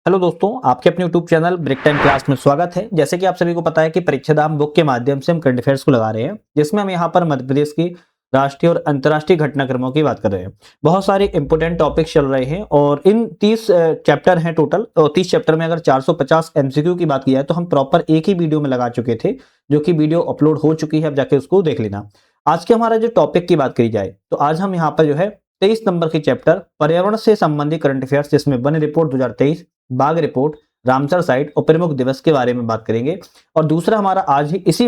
Hello दोस्तों, आपके अपने YouTube channel break time class में स्वागत है। जैसे कि आप सभी को पता है कि परीक्षाधाम बुक के माध्यम से हम करंट अफेयर्स को लगा रहे हैं, जिसमें हम यहाँ पर मध्य प्रदेश की राष्ट्रीय और अंतर्राष्ट्रीय घटनाक्रमों की बात कर रहे हैं। बहुत सारे इंपोर्टेंट टॉपिक्स चल रहे हैं और इन 30 चैप्टर हैं टोटल। और 30 चैप्टर में अगर 450 एमसीक्यू की बात की जाए तो हम प्रॉपर एक ही वीडियो में लगा चुके थे, जो कि वीडियो अपलोड हो चुकी है। अब जाके उसको देख लेना। आज के हमारा जो टॉपिक की बात करी जाए तो आज हम यहाँ पर जो है 23 नंबर के चैप्टर पर्यावरण से संबंधित करंट अफेयर्स, जिसमें वन रिपोर्ट 2023, बाघ रिपोर्ट, रामसर साइट और प्रमुख दिवस के बारे में बात करेंगे। और दूसरा हमारा आज ही इसी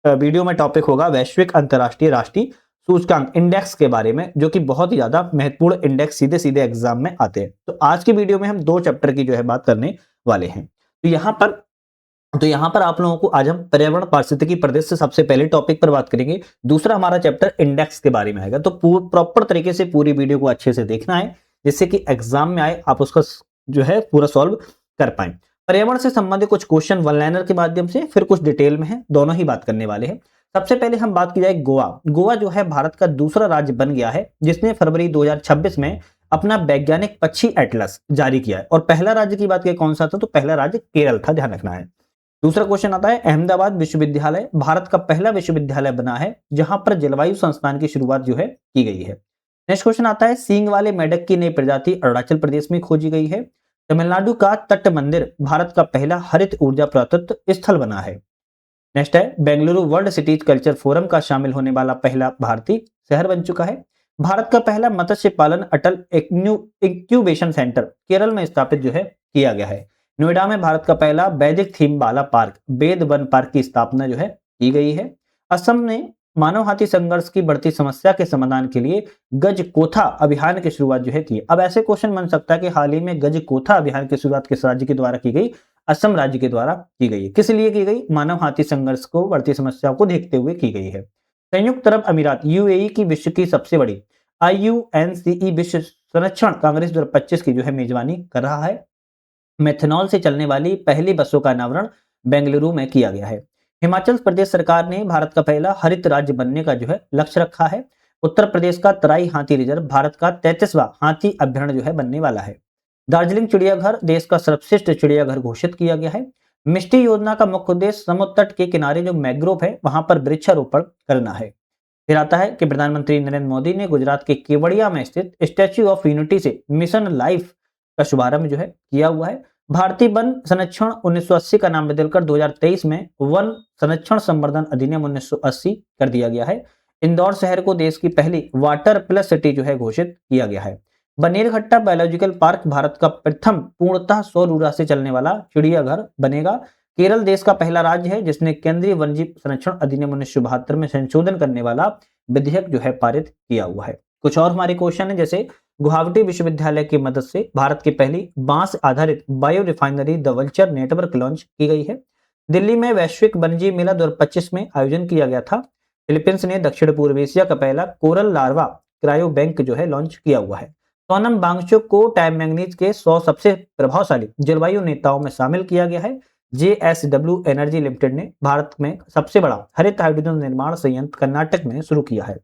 वीडियो में टॉपिक होगा वैश्विक अंतर्राष्ट्रीय राष्ट्रीय सूचकांक इंडेक्स के बारे में, जो कि बहुत ही ज्यादा महत्वपूर्ण इंडेक्स सीधे सीधे एग्जाम में आते हैं। तो आज की वीडियो में हम 2 चैप्टर की जो है बात करने वाले हैं। तो यहाँ पर आप लोगों को आज हम पर्यावरण पारिस्थितिकी परिदृश्य से सबसे पहले टॉपिक पर बात करेंगे। दूसरा हमारा चैप्टर इंडेक्स के बारे में आएगा। तो प्रॉपर तरीके से पूरी वीडियो को अच्छे से देखना है, जिससे कि एग्जाम में आए आप उसका जो है पूरा सॉल्व कर पाए। पर्यावरण से संबंधित कुछ क्वेश्चन वन लाइनर के माध्यम से, फिर कुछ डिटेल में है, दोनों ही बात करने वाले हैं। सबसे पहले हम बात की जाए गोवा। गोवा जो है भारत का दूसरा राज्य बन गया है, जिसने फरवरी 2026 में अपना वैज्ञानिक पक्षी एटलस जारी किया है। और पहला राज्य की बात करें कौन सा था, तो पहला राज्य केरल था, ध्यान रखना है। दूसरा क्वेश्चन आता है अहमदाबाद विश्वविद्यालय भारत का पहला विश्वविद्यालय बना है, जहां पर जलवायु संस्थान की शुरुआत जो है की गई है। नेक्स्ट क्वेश्चन आता है सींग वाले मेढक की नई प्रजाति अरुणाचल प्रदेश में खोजी गई है। तमिलनाडु का तट मंदिर भारत का पहला हरित ऊर्जा पुरातत्व स्थल बना है। नेक्स्ट है Bengaluru world cities culture forum का शामिल होने वाला पहला भारतीय शहर बन चुका है। भारत का पहला मत्स्य पालन अटल इंक्यूबेशन सेंटर केरल में स्थापित जो है किया गया है। नोएडा में भारत का पहला वैदिक थीम वाला पार्क वेद वन पार्क की स्थापना जो है की गई है। असम ने मानव हाथी संघर्ष की बढ़ती समस्या के समाधान के लिए गज कोथा अभियान की शुरुआत जो है की। अब ऐसे क्वेश्चन बन सकता है कि हाल ही में गज कोथा अभियान की शुरुआत किस राज्य के द्वारा की गई? असम राज्य के द्वारा की गई है। किस लिए की गई? मानव हाथी संघर्ष को बढ़ती समस्याओं को देखते हुए की गई है। संयुक्त अरब अमीरात यूएई की विश्व की सबसे बड़ी आईयूएनसीई विश्व संरक्षण कांग्रेस 2025 की जो है मेजबानी कर रहा है। मेथनॉल से चलने वाली पहली बसों का अनावरण बेंगलुरु में किया गया है। हिमाचल प्रदेश सरकार ने भारत का पहला हरित राज्य बनने का जो है लक्ष्य रखा है। उत्तर प्रदेश का तराई हाथी रिजर्व भारत का 33वां हाथी अभ्यारण्य जो है बनने वाला है। दार्जिलिंग चिड़ियाघर देश का सर्वश्रेष्ठ चिड़ियाघर घोषित किया गया है। मिष्टी योजना का मुख्य उद्देश्य समुद्र तट के किनारे जो मैंग्रोव है वहां पर वृक्षारोपण करना है। फिर आता है कि प्रधानमंत्री नरेंद्र मोदी ने गुजरात के केवड़िया में स्थित स्टैच्यू ऑफ यूनिटी से मिशन लाइफ का शुभारंभ जो है किया हुआ है। भारतीय वन संरक्षण 1980 का नाम बदलकर 2023 में वन संरक्षण संवर्धन अधिनियम 1980 कर दिया गया है। इंदौर शहर को देश की पहली वाटर प्लस सिटी जो है घोषित किया गया है। बनेरघट्टा बायोलॉजिकल पार्क भारत का प्रथम पूर्णतः सौर ऊर्जा से चलने वाला चिड़ियाघर बनेगा। केरल देश का पहला राज्य है जिसने केंद्रीय वन्यजीव संरक्षण अधिनियम 1972 में संशोधन करने वाला विधेयक जो है पारित किया हुआ है। कुछ और हमारे क्वेश्चन है, जैसे गुवाहाटी विश्वविद्यालय की मदद से भारत की पहली बांस आधारित bio refinery the vulture network launch की गई है। दिल्ली में वैश्विक वन्यजीव मेला 2025 में आयोजन किया गया था। फिलीपींस ने दक्षिण पूर्व एशिया का पहला कोरल लार्वा क्रायो बैंक जो है लॉन्च किया हुआ है। सोनम वांगचुक को टाइम मैगजीन के 100 सबसे प्रभावशाली जलवायु नेताओं में शामिल किया गया है। जेएसडब्ल्यू एनर्जी लिमिटेड ने भारत में सबसे बड़ा हरित हाइड्रोजन निर्माण संयंत्र कर्नाटक में शुरू किया है।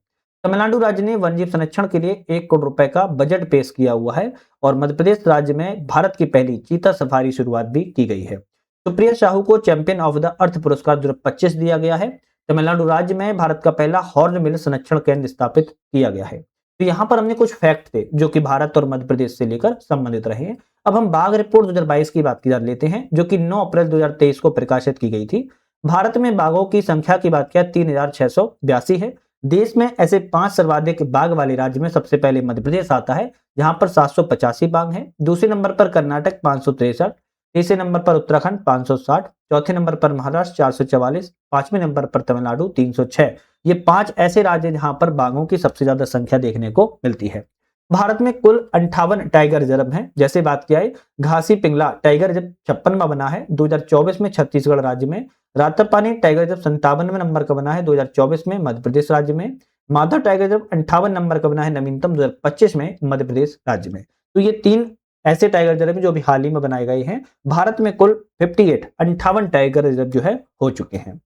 तमिलनाडु राज्य ने वन्यजीव संरक्षण के लिए 1 करोड़ रुपए का बजट पेश किया हुआ है। और मध्य प्रदेश राज्य में भारत की पहली चीता सफारी शुरुआत भी की गई है। सुप्रिया साहू को चैंपियन ऑफ द अर्थ पुरस्कार 2025 दिया गया है। तमिलनाडु राज्य में भारत का पहला हॉर्न मिल संरक्षण केंद्र स्थापित किया गया है। तो यहाँ पर हमने कुछ फैक्ट थे जो कि भारत और मध्य प्रदेश से लेकर संबंधित रहे हैं। अब हम बाघ रिपोर्ट 2022 की बात की जान लेते हैं, जो कि 9 अप्रैल 2023 को प्रकाशित की गई थी। भारत में बाघों की संख्या की बात किया 3682 है। देश में ऐसे 5 सर्वाधिक बाघ वाले राज्य में सबसे पहले मध्य प्रदेश आता है, जहां पर 785 बाघ हैं। दूसरे नंबर पर कर्नाटक 563, तीसरे नंबर पर उत्तराखंड 560, चौथे नंबर पर महाराष्ट्र 444, पांचवें नंबर पर तमिलनाडु 306। ये 5 ऐसे राज्य जहां पर बाघों की सबसे ज्यादा संख्या देखने को मिलती है। भारत में कुल 58 टाइगर रिजर्व हैं। जैसे बात किया है घासी पिंगला टाइगर रिजर्व 56वां बना है 2024 में छत्तीसगढ़ राज्य में। रातापानी टाइगर रिजर्व 57वें नंबर का बना है 2024 में मध्य प्रदेश राज्य में। माधव टाइगर रिजर्व 58 नंबर का बना है नवीनतम 2025 में मध्य प्रदेश राज्य में। तो ये 3 ऐसे टाइगर रिजर्व हैं जो अभी हाल ही में बनाए गए हैं। भारत में कुल 58 टाइगर रिजर्व जो है हो चुके हैं।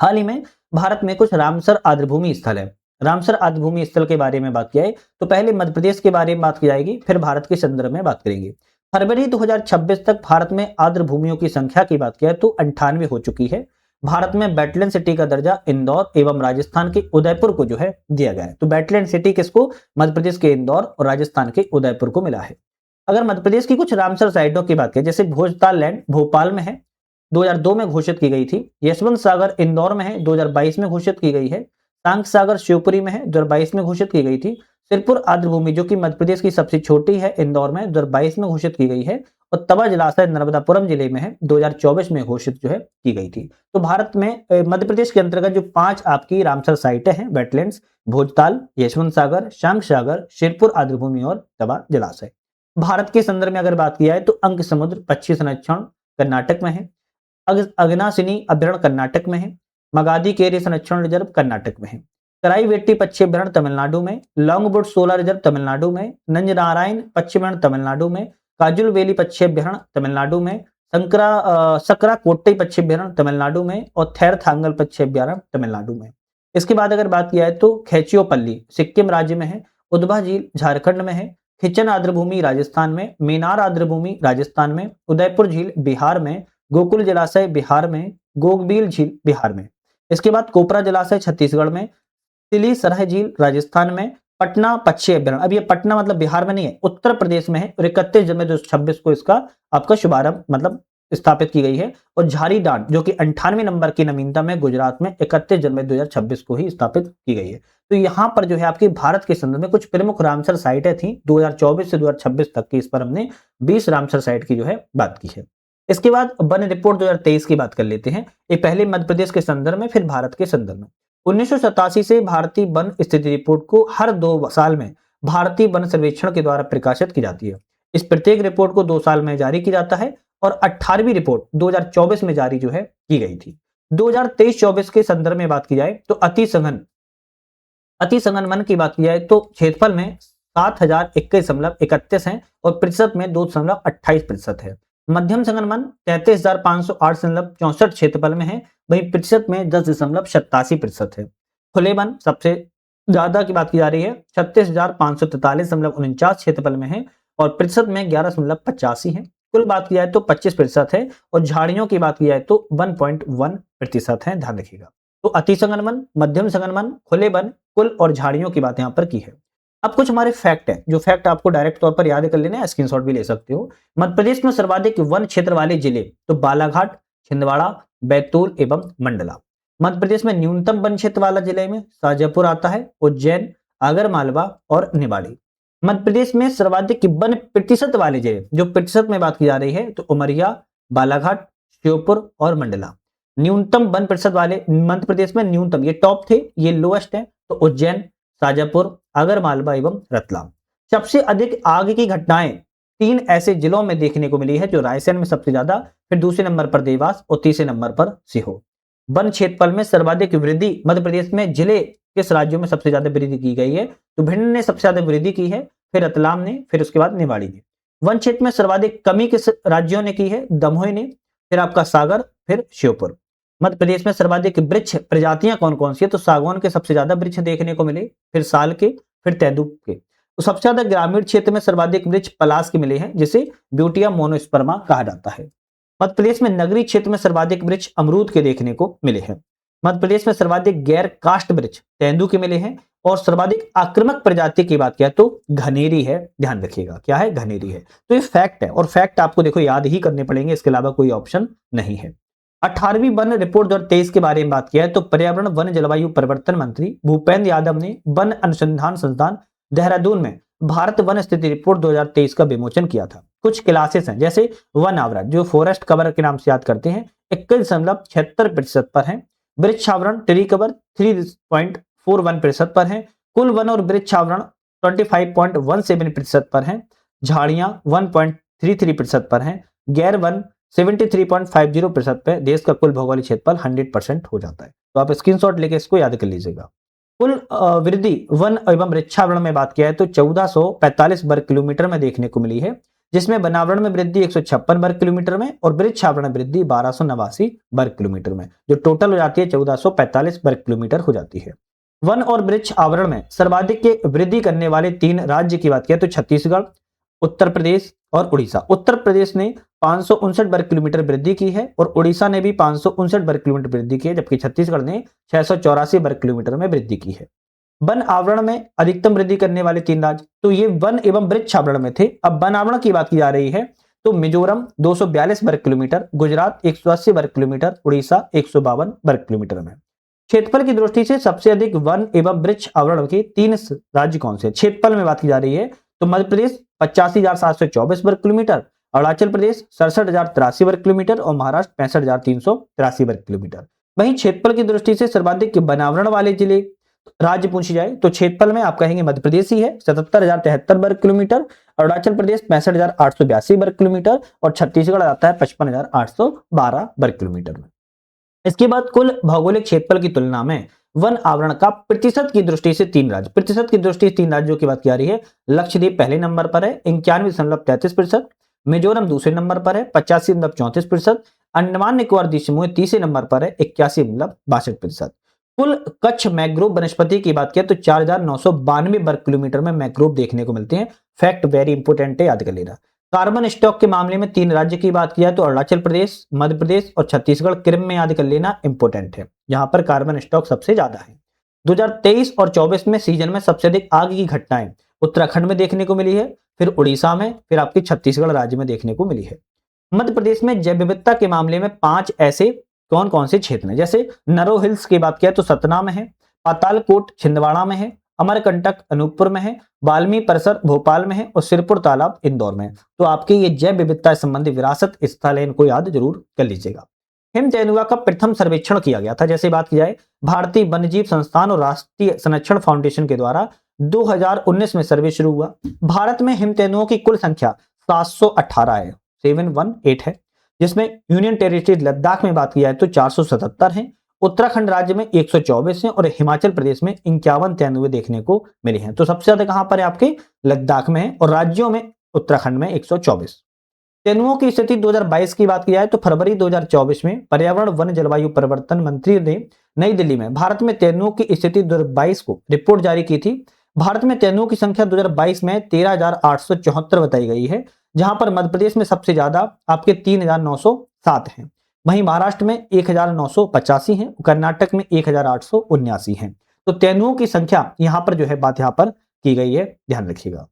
हाल ही में भारत में कुछ रामसर आर्द्रभूमि स्थल है। रामसर आर्द्रभूमि स्थल के बारे में बात किया है तो पहले मध्य प्रदेश के बारे में बात की जाएगी, फिर भारत के संदर्भ में बात करेंगे। फरवरी 2026 तक भारत में आर्द्र भूमियों की संख्या की बात किया तो 98 हो चुकी है। भारत में वेटलैंड सिटी का दर्जा इंदौर एवं राजस्थान के उदयपुर को जो है दिया गया है। तो वेटलैंड सिटी किसको? मध्य प्रदेश के इंदौर और राजस्थान के उदयपुर को मिला है। अगर मध्य प्रदेश की कुछ रामसर साइटों की बात करें, जैसे भोजताल लैंड भोपाल में है, 2002 में घोषित की गई थी। यशवंत सागर इंदौर में है, 2022 में घोषित की गई है। सांक सागर शिवपुरी में है, 2022 में घोषित की गई थी। सिरपुर आर्द्रभूमि जो कि मध्य प्रदेश की सबसे छोटी है, इंदौर में 2022 में घोषित की गई है। और तवा जलाशय नर्मदापुरम जिले में है, 2024 में घोषित जो है की गई थी। तो भारत में मध्य प्रदेश के अंतर्गत जो 5 आपकी रामसर साइटें हैं वेटलैंड्स, भोजताल, यशवंत सागर, शांक सागर, शिरपुर आर्द्रभूमि और तवा जलाशय। भारत के संदर्भ में अगर बात किया है तो अंक समुद्र पक्षी संरक्षण कर्नाटक में है, अगनासिनी अभ्यारण्य कर्नाटक में है, मगादी केरी संरक्षण रिजर्व कर्नाटक में है, कराई वेट्टी पक्षी अभ्यारण्य तमिलनाडु में, लॉन्गवुड सोलर रिजर्व तमिलनाडु में, नंजनारायण पक्षी अभ्यारण्य तमिलनाडु में, काजुल वेली पक्षी अभ्यारण्य तमिलनाडु में, सकरा कोट्टई पक्षी अभ्यारण्य तमिलनाडु में और थैर थांगल पक्षी अभ्यारण्य तमिलनाडु में। इसके बाद अगर बात किया है तो खेचियोपल्ली सिक्किम राज्य में है, उदभा झील झारखंड में है, खिचन आर्द्रभूमि राजस्थान में, मीनार आर्द्रभूमि राजस्थान में, उदयपुर झील बिहार में, गोकुल जलाशय बिहार में, गोगबील झील बिहार में। इसके बाद कोपरा जलाशय छत्तीसगढ़ में, तिली सराय झील राजस्थान में, पटना पक्षी अभ्यारण्य, अब ये पटना मतलब बिहार में नहीं है, उत्तर प्रदेश में है और 31 जनवरी 2026 को इसका आपका शुभारंभ मतलब स्थापित की गई है। और झारी डांड जो कि 98 नंबर की नवीनतम है, गुजरात में 31 जनवरी 2026 को ही स्थापित की गई है। तो यहाँ पर जो है आपकी भारत के संदर्भ में कुछ प्रमुख रामसर साइटें थी 2024 से 2026 तक की। इस पर हमने 20 रामसर साइट की जो है बात की है। इसके बाद वन रिपोर्ट 2023 की बात कर लेते हैं। ये पहले मध्य प्रदेश के संदर्भ में, फिर भारत के संदर्भ में। 1987 से भारतीय वन स्थिति रिपोर्ट को हर 2 साल में भारतीय वन सर्वेक्षण के द्वारा प्रकाशित की जाती है। इस प्रत्येक रिपोर्ट को 2 साल में जारी किया जाता है और 18वीं रिपोर्ट 2024 में जारी जो है की गई थी। 2023-24 के संदर्भ में बात की जाए तो अति सघन वन की बात की जाए तो क्षेत्रफल में 7021.31 है और प्रतिशत में 2.28% है। मध्यम सघन वन 33,508.64 क्षेत्रफल में है, वही प्रतिशत में 10.87% है। खुले वन सबसे ज्यादा की बात की जा रही है, 36,543.49 क्षेत्रफल में है और प्रतिशत में 11.85 है। कुल बात की जाए तो 25% है और झाड़ियों की बात की जाए तो 1.1% है, ध्यान रखिएगा। तो अति सघन वन, मध्यम सघन वन, खुले वन, कुल और झाड़ियों की बात यहाँ पर की है। अब कुछ हमारे फैक्ट है, जो फैक्ट आपको डायरेक्ट तौर पर याद कर लेना है, स्क्रीनशॉट भी ले सकते हो। मध्य प्रदेश में सर्वाधिक वन क्षेत्र वाले जिले तो बालाघाट, छिंदवाड़ा, बैतूल एवं मंडला। मध्य प्रदेश में न्यूनतम वन क्षेत्र वाला जिले में शाजापुर आता है, उज्जैन, आगरमालवा और निवाड़ी। मध्य प्रदेश में सर्वाधिक वन प्रतिशत वाले जिले, जो प्रतिशत में बात की जा रही है, तो उमरिया, बालाघाट, श्योपुर और मंडला। न्यूनतम वन प्रतिशत वाले मध्य प्रदेश में न्यूनतम, ये टॉप थे, ये लोएस्ट है, तो उज्जैन, शाजापुर, आगरमालवा एवं रतलाम। सबसे अधिक आग की घटनाएं 3 ऐसे जिलों में देखने को मिली है, जो रायसेन में सबसे ज्यादा, फिर दूसरे नंबर पर देवास और तीसरे नंबर पर सीहोर। वन क्षेत्रफल में सर्वाधिक वृद्धि मध्य प्रदेश में जिले किस राज्यों में सबसे ज्यादा वृद्धि की गई है, तो भिंड ने सबसे ज्यादा वृद्धि की है, फिर रतलाम ने, फिर उसके बाद निवाड़ी ने। वन क्षेत्र में सर्वाधिक कमी किस राज्यों ने की है, दमोह ने, फिर आपका सागर, फिर श्योपुर। मध्य प्रदेश में सर्वाधिक वृक्ष प्रजातियां कौन कौन सी है, तो सागवान के सबसे ज्यादा वृक्ष देखने को मिले, फिर साल के, फिर तेंदुए के। तो सबसे ज्यादा ग्रामीण क्षेत्र में सर्वाधिक वृक्ष पलाश के मिले हैं, जिसे ब्यूटिया मोनोस्पर्मा कहा जाता है। मध्य प्रदेश में नगरीय क्षेत्र में सर्वाधिक वृक्ष अमरूद के देखने को मिले हैं। मध्य प्रदेश में सर्वाधिक गैर काष्ठ वृक्ष तेंदू के मिले हैं और सर्वाधिक आक्रामक प्रजाति की बात किया तो घनेरी है, ध्यान रखिएगा, क्या है, घनेरी है। तो ये फैक्ट है और फैक्ट आपको देखो याद ही करने पड़ेंगे, इसके अलावा कोई ऑप्शन नहीं है। 18वीं वन रिपोर्ट 2023 के बारे में बात किया है तो पर्यावरण वन जलवायु परिवर्तन मंत्री भूपेंद्र यादव ने वन अनुसंधान संस्थान देहरादून में भारत वन स्थिति रिपोर्ट 2023 का विमोचन किया था। कुछ क्लासेस हैं, जैसे वन आवरण जो फॉरेस्ट कवर के नाम से याद करते हैं 21.76% पर है, वृक्ष आवरण ट्री कवर 3.41% पर है, कुल वन और वृक्ष आवरण 25.17% पर है, झाड़ियां 1.33% पर है, गैर वन 73.50% पे, देश का कुल भौगोलिक क्षेत्रफल 100% हो जाता है। तो आप स्क्रीनशॉट लेके इसको याद कर लीजिएगा। कुल वृद्धि वन एवं वृक्षावरण में बात किया है तो 1445 वर्ग किलोमीटर में देखने को मिली है, जिसमें वनावरण में वृद्धि 156 वर्ग किलोमीटर में और वृक्षावरण वृद्धि 1289 वर्ग किलोमीटर में, जो टोटल हो जाती है 1445 वर्ग किलोमीटर हो जाती है। वन और वृक्ष आवरण में सर्वाधिक वृद्धि करने वाले 3 राज्य की बात किया तो छत्तीसगढ़ उत्तर प्रदेश और उड़ीसा। उत्तर प्रदेश ने 559 वर्ग किलोमीटर वृद्धि की है और उड़ीसा ने भी 559 वर्ग किलोमीटर वृद्धि की है, जबकि छत्तीसगढ़ ने 684 वर्ग किलोमीटर में वृद्धि की है। वन आवरण में अधिकतम वृद्धि करने वाले 3 राज्य, तो ये वन एवं वृक्ष आवरण में थे। अब वन आवरण की बात की जा रही है तो मिजोरम 242 वर्ग किलोमीटर, गुजरात 180 वर्ग किलोमीटर, उड़ीसा 152 वर्ग किलोमीटर में। क्षेत्रफल की दृष्टि से सबसे अधिक वन एवं वृक्ष आवरण के 3 राज्य कौन से? क्षेत्रफल में बात की जा रही है तो मध्य प्रदेश 85,724 वर्ग किलोमीटर, अरुणाचल प्रदेश 67,083 वर्ग किलोमीटर और महाराष्ट्र 65,383 वर्ग किलोमीटर। वहीं क्षेत्रफल की दृष्टि से सर्वाधिक वनावरण वाले जिले राज्य पूछी जाए तो क्षेत्रफल में आप कहेंगे मध्य प्रदेश ही है, 77,073 वर्ग किलोमीटर, अरुणाचल प्रदेश 65,882 वर्ग किलोमीटर और छत्तीसगढ़ आता है 55,812 वर्ग किलोमीटर में। इसके बाद कुल भौगोलिक क्षेत्रफल की तुलना में वन आवरण का प्रतिशत की दृष्टि से 3 राज्य, प्रतिशत की दृष्टि से 3 राज्यों की बात की जा रही है। लक्षद्वीप पहले नंबर पर है 91.33%, मिजोरम दूसरे नंबर पर है 85.34%, अंडमान निकोबार द्वीप समूह तीसरे नंबर पर है 81.62%। कुल कच्छ मैंग्रोव वनस्पति की बात किया तो 4,992 वर्ग किलोमीटर में मैंग्रोव देखने को मिलते हैं। फैक्ट वेरी इंपोर्टेंट है, याद कर लेना। कार्बन स्टॉक के मामले में 3 राज्य की बात किया तो अरुणाचल प्रदेश, मध्य प्रदेश और छत्तीसगढ़ क्रम में याद कर लेना इंपोर्टेंट है, यहां पर कार्बन स्टॉक सबसे ज्यादा है। 2023 और 24 में सीजन में सबसे अधिक आग की घटनाएं उत्तराखंड में देखने को मिली है, फिर उड़ीसा में, फिर आपकी छत्तीसगढ़ राज्य में देखने को मिली है। मध्य प्रदेश में जैव विविधता के मामले में 5 ऐसे कौन कौन से क्षेत्र हैं, जैसे नरो हिल्स की बात किया तो सतना में है, पातालकोट छिंदवाड़ा में है, अमरकंटक अनूपपुर में है, वाल्मीकि परिसर भोपाल में है और सिरपुर तालाब इंदौर में है। तो आपके ये जैव विविधता संबंधी विरासत स्थल है, इनको याद जरूर कर लीजिएगा। हिम तेंदुआ का प्रथम सर्वेक्षण किया गया था, जैसे बात की जाए भारतीय वन्यजीव संस्थान और राष्ट्रीय संरक्षण फाउंडेशन के द्वारा 2019 में सर्वे शुरू हुआ। भारत में हिम तेंदुओं की कुल संख्या 718 है, 718 है, जिसमें यूनियन टेरिटरी लद्दाख में बात की जाए तो 477 है, उत्तराखंड राज्य में 124 है और हिमाचल प्रदेश में 51 तेंदुए देखने को मिले हैं। तो सबसे ज्यादा कहां पर है? आपके लद्दाख में है और राज्यों में उत्तराखंड में 124। तेंदुओं की स्थिति 2022 की बात की जाए तो फरवरी 2024 में पर्यावरण वन जलवायु परिवर्तन मंत्री ने नई दिल्ली में भारत में तेंदुओं की स्थिति 2022 को रिपोर्ट जारी की थी। भारत में तेंदुओं की संख्या 2022 में 13,874 बताई गई है, जहां पर मध्य प्रदेश में सबसे ज्यादा आपके 3,907 हैं, वहीं महाराष्ट्र में 1,985 हैं, कर्नाटक में 1,879 हैं। तो तेंदुओं की संख्या यहां पर जो है बात यहां पर की गई है, ध्यान रखिएगा।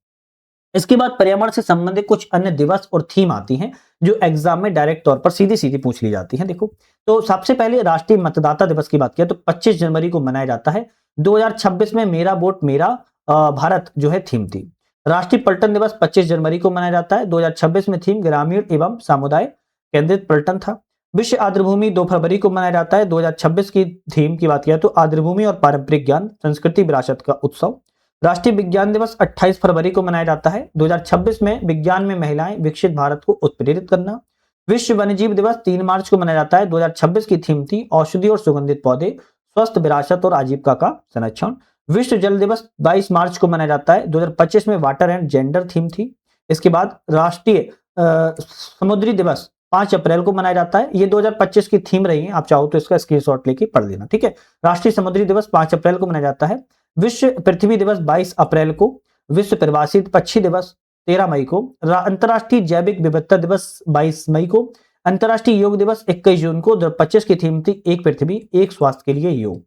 इसके बाद पर्यावरण से संबंधित कुछ अन्य दिवस और थीम आती हैं जो एग्जाम में डायरेक्ट तौर पर सीधी सीधी पूछ ली जाती हैं। देखो, तो सबसे पहले राष्ट्रीय मतदाता दिवस की बात किया तो 25 जनवरी को मनाया जाता है। 2026 में मेरा वोट मेरा भारत जो है थीम थी। राष्ट्रीय पर्यटन दिवस 25 जनवरी को मनाया जाता है। 2026 में थीम ग्रामीण एवं समुदाय केंद्रित पर्यटन था। विश्व आर्द्रभूमि 2 फरवरी को मनाया जाता है। 2026 की थीम की बात किया तो आर्द्रभूमि और पारंपरिक ज्ञान संस्कृति विरासत का उत्सव। राष्ट्रीय विज्ञान दिवस 28 फरवरी को मनाया जाता है। 2026 में विज्ञान में महिलाएं विकसित भारत को उत्प्रेरित करना। विश्व वन्यजीव दिवस 3 मार्च को मनाया जाता है। 2026 की थीम थी औषधि और सुगंधित पौधे, स्वस्थ विरासत और आजीविका का संरक्षण। विश्व जल दिवस 22 मार्च को मनाया जाता है। 2025 में वाटर एंड जेंडर थीम थी। इसके बाद राष्ट्रीय समुद्री दिवस 5 अप्रैल को मनाया जाता है। ये 2025 की थीम रही है, आप चाहो तो इसका स्क्रीनशॉट लेके पढ़ लेना, ठीक है। राष्ट्रीय समुद्री दिवस 5 अप्रैल को मनाया जाता है। विश्व पृथ्वी दिवस 22 अप्रैल को, विश्व प्रवासी पक्षी दिवस 13 मई को, अंतर्राष्ट्रीय जैविक विविधता दिवस 22 मई को, अंतर्राष्ट्रीय योग दिवस 21 जून को। 2025 की थीम थी एक पृथ्वी एक स्वास्थ्य के लिए योग।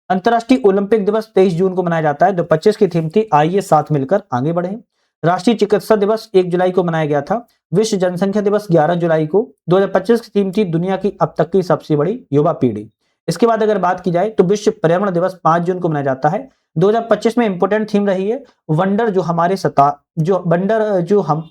अंतर्राष्ट्रीय ओलंपिक दिवस 23 जून को मनाया जाता है। 2025 की थीम थी आइए साथ मिलकर आगे बढ़े। राष्ट्रीय चिकित्सा दिवस 1 जुलाई को मनाया गया था। विश्व जनसंख्या दिवस 11 जुलाई को। 2025 की थीम थी दुनिया की अब तक की सबसे बड़ी युवा पीढ़ी। इसके बाद अगर बात की जाए तो विश्व पर्यावरण दिवस 5 जून को मनाया जाता है। 2025 में इंपोर्टेंट थीम रही है वंडर, जो हमारे जो हम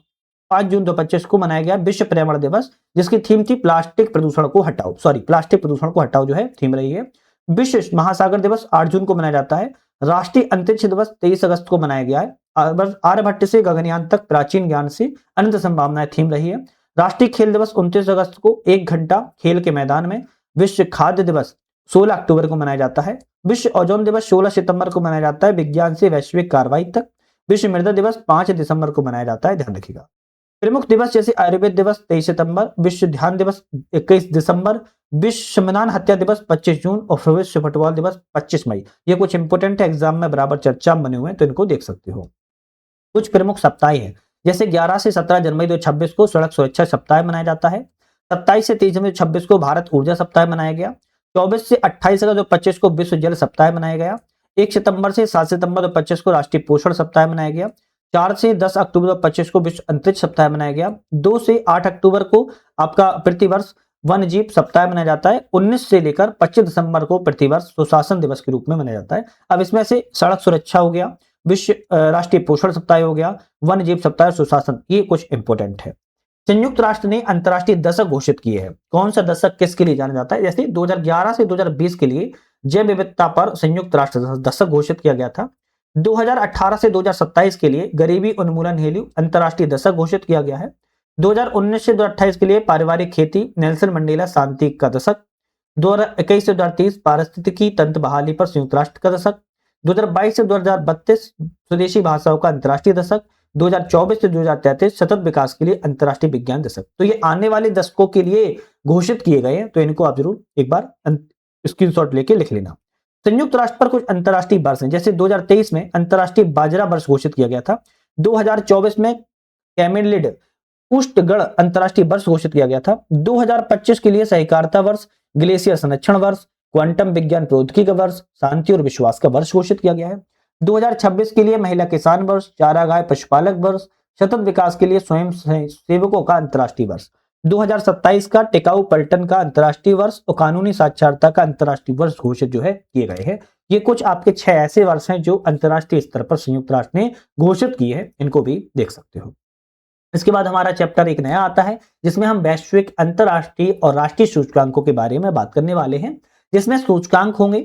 5 जून 2025 को मनाया गया विश्व पर्यावरण दिवस, जिसकी थीम थी प्लास्टिक प्रदूषण को हटाओ जो है थीम रही है। विश्व महासागर दिवस 8 जून को मनाया जाता है। राष्ट्रीय अंतरिक्ष दिवस 23 अगस्त को मनाया गया है। आर्यभट्ट से गगनयान तक प्राचीन ज्ञान से अनंत संभावनाएं थीम रही है। राष्ट्रीय खेल दिवस 29 अगस्त को 1 घंटा खेल के मैदान में। विश्व खाद्य दिवस 16 अक्टूबर को मनाया जाता है। विश्व ओजोन दिवस 16 सितंबर को मनाया जाता है, विज्ञान से वैश्विक कार्रवाई तक। विश्व मृदा दिवस 5 दिसंबर को मनाया जाता है, ध्यान रखिएगा। प्रमुख दिवस जैसे आयुर्वेद दिवस 23 सितंबर, विश्व ध्यान दिवस 21 दिसंबर, विश्व श्मशान हत्या दिवस 25 जून और विश्व फुटबॉल दिवस 25 मई। ये कुछ इंपोर्टेंट एग्जाम में बराबर चर्चा बने हुए हैं, तो इनको देख सकते हो। कुछ प्रमुख सप्ताह हैं जैसे 11 से 17 जनवरी 2026 को सड़क सुरक्षा सप्ताह मनाया जाता है। 27 से 30 जनवरी 2026 को भारत ऊर्जा सप्ताह मनाया गया। 24 से 28 अगस्त 2025 को विश्व जल सप्ताह मनाया गया। 1 सितंबर से 7 सितंबर 2025 को राष्ट्रीय पोषण सप्ताह मनाया गया। 4 से 10 अक्टूबर 2025 को विश्व अंतरिक्ष सप्ताह मनाया गया। 2 से 8 अक्टूबर को आपका प्रतिवर्ष वन्य जीव सप्ताह मनाया जाता है। 19 से लेकर 25 दिसंबर को प्रतिवर्ष सुशासन दिवस के रूप में मनाया जाता है। अब इसमें से सड़क सुरक्षा हो गया, विश्व राष्ट्रीय पोषण सप्ताह हो गया, वन्य जीव सप्ताह, सुशासन, ये कुछ इंपोर्टेंट है। संयुक्त राष्ट्र ने अंतर्राष्ट्रीय दशक घोषित किए हैं। कौन सा दशक किसके लिए जाना जाता है? जैसे 2011 से 2020 के लिए जैव विविधता पर संयुक्त राष्ट्र दशक घोषित किया गया था। 2018 से 2027 के लिए गरीबी उन्मूलन हेतु अंतर्राष्ट्रीय दशक घोषित किया गया है। 2019 से 2028 के लिए पारिवारिक खेती नेल्सन मंडेला शांति का दशक। 2021 से 2030 पारिस्थितिकी तंत्र बहाली पर संयुक्त राष्ट्र का दशक। 2022 से 2032 स्वदेशी भाषाओं का अंतर्राष्ट्रीय दशक। 2024 से 2033 सतत विकास के लिए अंतर्राष्ट्रीय विज्ञान दशक। तो ये आने वाले दशकों के लिए घोषित किए गए हैं, तो इनको आप जरूर एक बार स्क्रीनशॉट लेके लिख लेना। संयुक्त राष्ट्र पर कुछ अंतर्राष्ट्रीय वर्ष हैं, जैसे 2023 में अंतर्राष्ट्रीय बाजरा वर्ष घोषित किया गया था। 2024 में कैमिलिड उष्णगढ़ अंतर्राष्ट्रीय वर्ष घोषित किया गया था। 2025 के लिए सहकारिता वर्ष, ग्लेशियर संरक्षण वर्ष, क्वांटम विज्ञान प्रौद्योगिकी का वर्ष, शांति और विश्वास का वर्ष घोषित किया गया है। 2026 के लिए महिला किसान वर्ष, चारागाह पशुपालक वर्ष, सतत विकास के लिए स्वयं सेवकों का अंतर्राष्ट्रीय वर्ष। 2027 का टिकाऊ पर्यटन का अंतर्राष्ट्रीय वर्ष और कानूनी साक्षरता का अंतर्राष्ट्रीय वर्ष घोषित जो है किए गए हैं। ये कुछ आपके 6 ऐसे वर्ष हैं जो अंतर्राष्ट्रीय स्तर पर संयुक्त राष्ट्र ने घोषित किए हैं, इनको भी देख सकते हो। इसके बाद हमारा चैप्टर एक नया आता है, जिसमें हम वैश्विक, अंतर्राष्ट्रीय और राष्ट्रीय सूचकांकों के बारे में बात करने वाले हैं, जिसमें सूचकांक होंगे,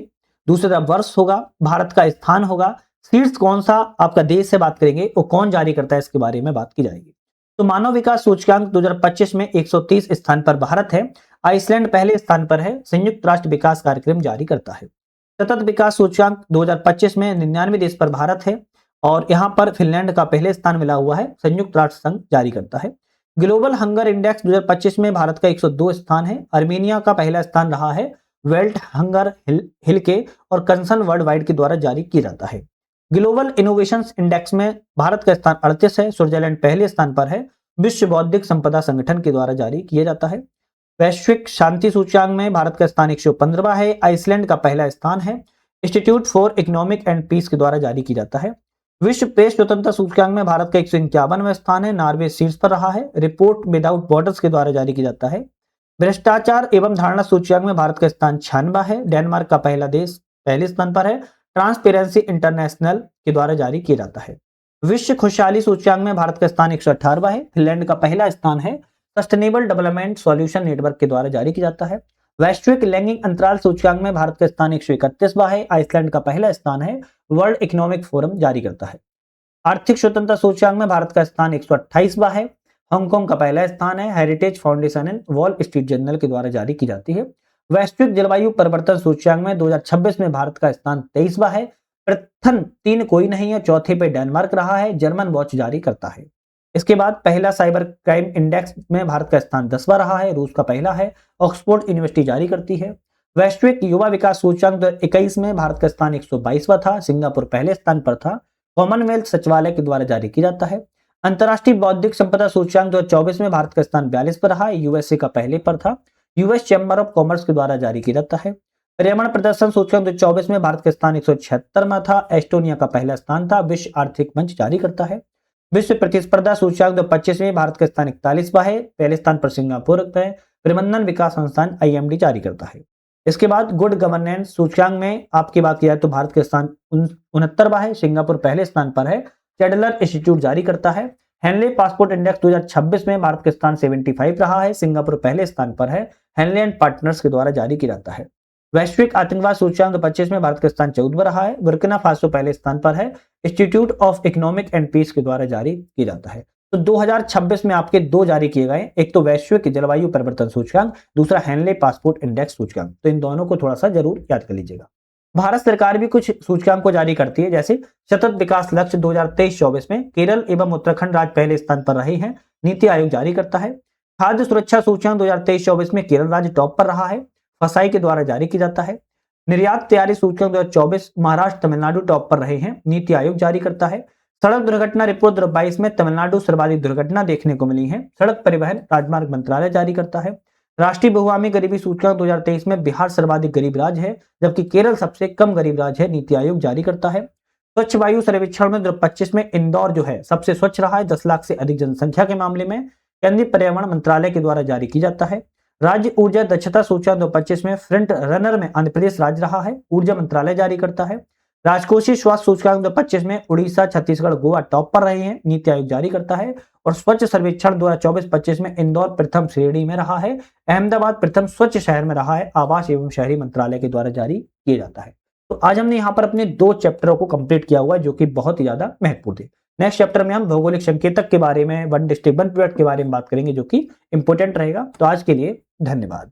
दूसरी तरफ वर्ष होगा, भारत का स्थान होगा, शीर्ष कौन सा आपका देश है बात करेंगे, और कौन जारी करता है इसके बारे में बात की जाएगी। तो मानव विकास सूचकांक 2025 में 130 स्थान पर भारत है। आइसलैंड पहले स्थान पर है। संयुक्त राष्ट्र विकास कार्यक्रम जारी करता है। सतत विकास सूचकांक 2025 में 99 देश पर भारत है, और यहां पर फिनलैंड का पहले स्थान मिला हुआ है। संयुक्त राष्ट्र संघ जारी करता है। ग्लोबल हंगर इंडेक्स 2025 में भारत का 102 स्थान है। अर्मेनिया का पहला स्थान रहा है। वर्ल्ड हंगर हिल के और कंसर्न वर्ल्ड वाइड के द्वारा जारी किया जाता है। ग्लोबल इनोवेशन इंडेक्स में भारत का स्थान 38 है। स्विट्जरलैंड पहले स्थान पर है। विश्व बौद्धिक संपदा संगठन के द्वारा जारी किया जाता है। वैश्विक शांति सूचकांक में भारत का स्थान 115वां है। आइसलैंड का पहला स्थान है। Institute for economic and peace के द्वारा जारी किया जाता है। विश्व प्रेस स्वतंत्रता सूचकांक में भारत का 151वां स्थान है। नॉर्वे शीर्ष पर रहा है। रिपोर्ट विदाउट बॉर्डर्स के द्वारा जारी किया जाता है। भ्रष्टाचार एवं धारणा सूचकांक में भारत का स्थान 96वां है। डेनमार्क का पहला देश पहले स्थान पर है। ट्रांसपेरेंसी इंटरनेशनल के द्वारा जारी किया जाता है। विश्व खुशहाली सूचकांक में भारत का स्थान 118वां है। फिनलैंड का पहला स्थान है। सस्टेनेबल डेवलपमेंट सॉल्यूशन नेटवर्क के द्वारा जारी किया जाता है। वैश्विक लैंगिक अंतराल सूचकांक में भारत का स्थान 131वां है। आइसलैंड का पहला स्थान है। वर्ल्ड इकोनॉमिक फोरम जारी करता है। आर्थिक स्वतंत्रता सूचकांक में भारत का स्थान 128वां है। हांगकांग का पहला स्थान है। Heritage foundation and wall street journal के द्वारा जारी की जाती है। वैश्विक जलवायु परिवर्तन सूचकांक में 2026 में भारत का स्थान 23वां है। प्रथम 3 कोई नहीं है, चौथे पे डेनमार्क रहा है। जर्मन वॉच जारी करता है। इसके बाद पहला साइबर क्राइम इंडेक्स में भारत का स्थान 10वां रहा है। रूस का पहला है। ऑक्सफोर्ड यूनिवर्सिटी जारी करती है। वैश्विक युवा विकास सूचकांक 2021 में भारत का स्थान 122वां था। सिंगापुर पहले स्थान पर था। कॉमनवेल्थ सचिवालय के द्वारा जारी किया जाता है। अंतर्राष्ट्रीय बौद्धिक संपदा सूचकांक 2024 में भारत का स्थान 42 पर रहा है। यूएसए का पहले पर था। यूएस चैम्बर ऑफ कॉमर्स के द्वारा जारी किया जाता है। पर्यावरण प्रदर्शन सूचकांक 2024 में भारत का स्थान 176वां था। एस्टोनिया का पहला स्थान था। विश्व आर्थिक मंच जारी करता है। विश्व प्रतिस्पर्धा सूचकांक 2025 में भारत का स्थान 41वां है। पहले स्थान पर सिंगापुर है। प्रबंधन विकास संस्थान आईएमडी जारी करता है। इसके बाद गुड गवर्नेंस सूचकांक में आपकी बात किया तो भारत का स्थान 69वां है। सिंगापुर पहले स्थान पर है। चैडलर इंस्टीट्यूट जारी करता है। हेनले पासपोर्ट इंडेक्स 2026 में भारत का स्थान 75 रहा है। सिंगापुर पहले स्थान पर है। हेनले एंड पार्टनर्स के द्वारा जारी किया जाता है। वैश्विक आतंकवाद सूचकांक 2025 में भारत का स्थान 14वां रहा है। बुर्किना फासो पहले स्थान पर है। Institute of economic and peace के द्वारा जारी किया जाता है। तो 2026 में आपके 2 जारी किए गए, एक तो वैश्विक जलवायु परिवर्तन सूचकांक, दूसरा हेनले पासपोर्ट इंडेक्स सूचकांक। तो इन दोनों को थोड़ा सा जरूर याद कर लीजिएगा। भारत सरकार भी कुछ सूचकांक को जारी करती है, जैसे सतत विकास लक्ष्य 2023-24 में केरल एवं उत्तराखंड राज्य पहले स्थान पर रहे हैं। नीति आयोग जारी करता है। खाद्य सुरक्षा सूचकांक 2023-24 में केरल राज्य टॉप पर रहा है। फसाई के द्वारा जारी किया जाता है। निर्यात तैयारी सूचकांक 2024 महाराष्ट्र तमिलनाडु टॉप पर रहे हैं। नीति आयोग जारी करता है। सड़क दुर्घटना रिपोर्ट 2022 में तमिलनाडु सर्वाधिक दुर्घटना देखने को मिली है। सड़क परिवहन राजमार्ग मंत्रालय जारी करता है। राष्ट्रीय बहुआमी गरीबी सूचकांक 2023 में बिहार सर्वाधिक गरीब राज्य है, जबकि केरल सबसे कम गरीब राज्य है, नीति आयोग जारी करता है। स्वच्छ वायु सर्वेक्षण में 2025 में इंदौर जो है सबसे स्वच्छ रहा है, 10 लाख से अधिक जनसंख्या के मामले में। केंद्रीय पर्यावरण मंत्रालय के द्वारा जारी की जाता है। राज्य ऊर्जा दक्षता सूचकांक 2025 में फ्रंट रनर में आंध्र प्रदेश राज्य रहा है, ऊर्जा मंत्रालय जारी करता है। राजकोषीय स्वास्थ्य सूचकांक 2025 में उड़ीसा, छत्तीसगढ़, गोवा टॉप पर रहे हैं, नीति आयोग जारी करता है। और स्वच्छ सर्वेक्षण 2024-25 में इंदौर प्रथम श्रेणी में रहा है, अहमदाबाद प्रथम स्वच्छ शहर में रहा है, आवास एवं शहरी मंत्रालय के द्वारा जारी किया जाता है। तो आज हमने यहाँ पर अपने 2 चैप्टरों को कंप्लीट किया हुआ है, जो कि बहुत ही ज्यादा महत्वपूर्ण थे। नेक्स्ट चैप्टर में हम भौगोलिक संकेतक के बारे में, वन डिस्ट्रिक्ट वन प्लॉट के बारे में बात करेंगे, जो कि इंपॉर्टेंट रहेगा। तो आज के लिए धन्यवाद।